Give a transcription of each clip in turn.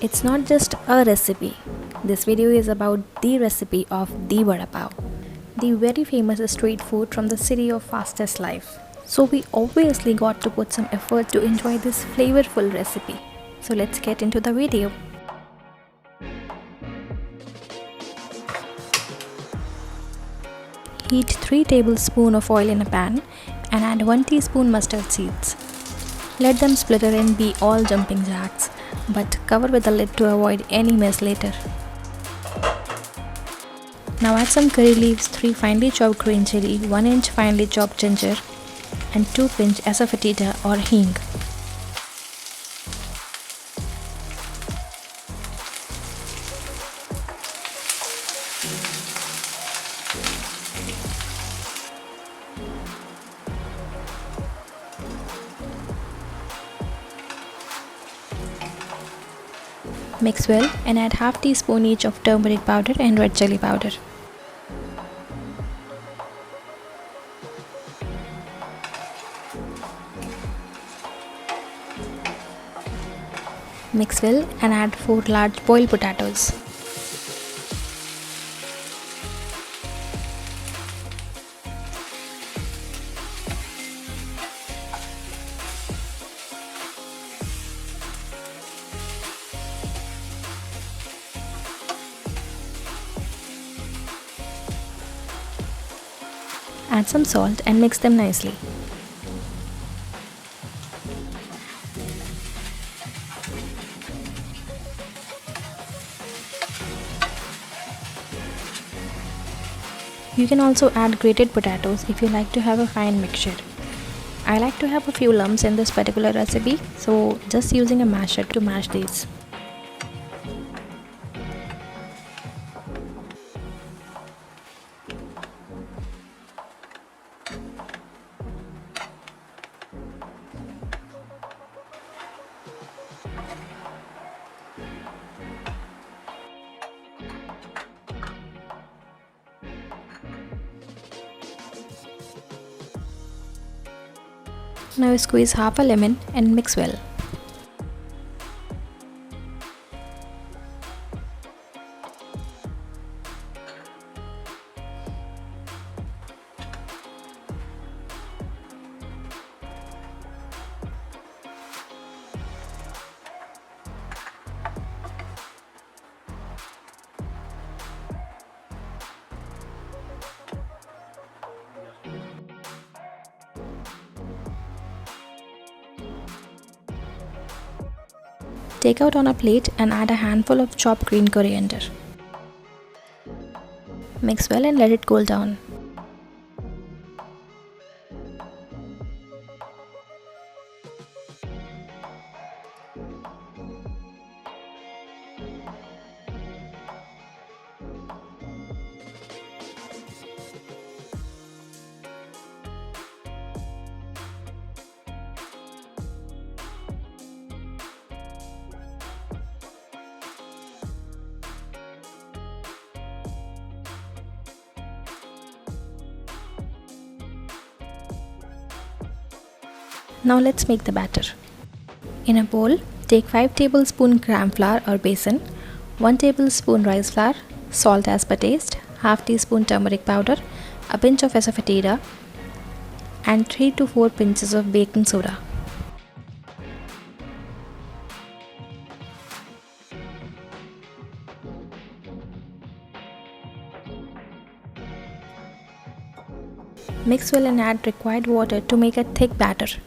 It's not just a recipe. This video is about the recipe of the Vada Pav, the very famous street food from the city of fastest life. So we obviously got to put some effort to enjoy this flavorful recipe. So let's get into the video. Heat 3 tablespoons of oil in a pan and add 1 teaspoon mustard seeds. Let them splutter and be all jumping jacks, but cover with a lid to avoid any mess later. Now add some curry leaves, 3 finely chopped green chili, 1 inch finely chopped ginger and 2 pinch asafoetida or hing. Mix well and add half teaspoon each of turmeric powder and red chili powder. Mix well and add 4 large boiled potatoes. Add some salt and mix them nicely. You can also add grated potatoes if you like to have a fine mixture. I like to have a few lumps in this particular recipe, so just using a masher to mash these. Now squeeze half a lemon and mix well. Take out on a plate and add a handful of chopped green coriander. Mix well and let it cool down. Now let's make the batter. In a bowl, take 5 tablespoons gram flour or besan, 1 tablespoon rice flour, salt as per taste, half teaspoon turmeric powder, a pinch of asafoetida and 3 to 4 pinches of baking soda. Mix well and add required water to make a thick batter.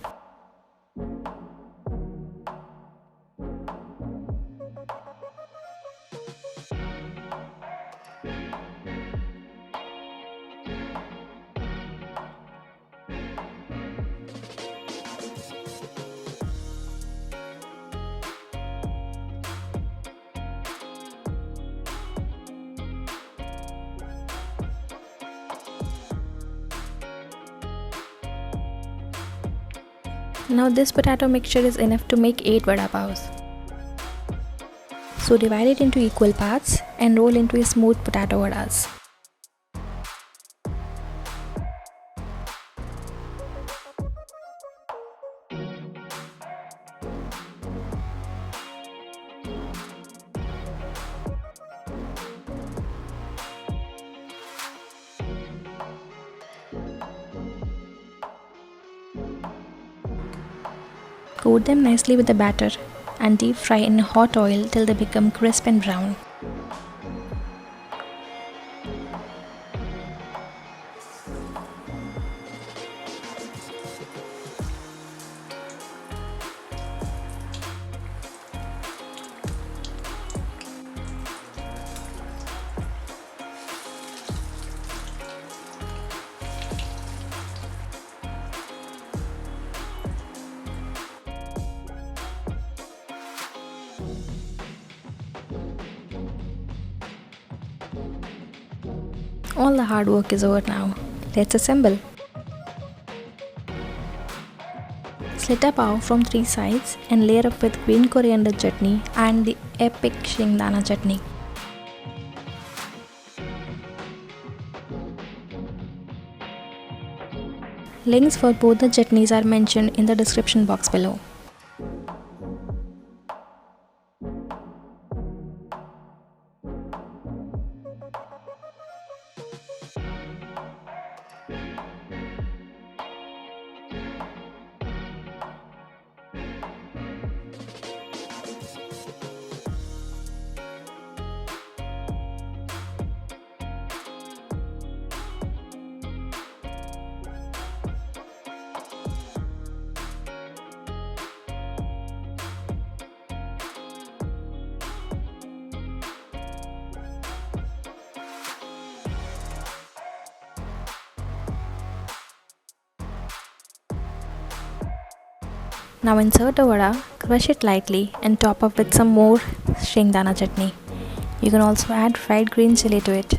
Now this potato mixture is enough to make 8 Vada Pavs. So divide it into equal parts and roll into a smooth potato vadas. Coat them nicely with the batter and deep fry in hot oil till they become crisp and brown. All the hard work is over now. Let's assemble. Slit a pav from 3 sides and layer up with green coriander chutney and the epic shingdana chutney. Links for both the chutneys are mentioned in the description box below. Now insert the vada, crush it lightly and top up with some more shingdana chutney. You can also add fried green chili to it.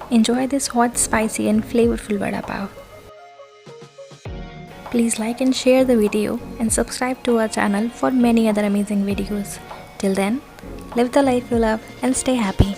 Enjoy this hot, spicy and flavorful vada pav. Please like and share the video and subscribe to our channel for many other amazing videos. Till then, live the life you love and stay happy.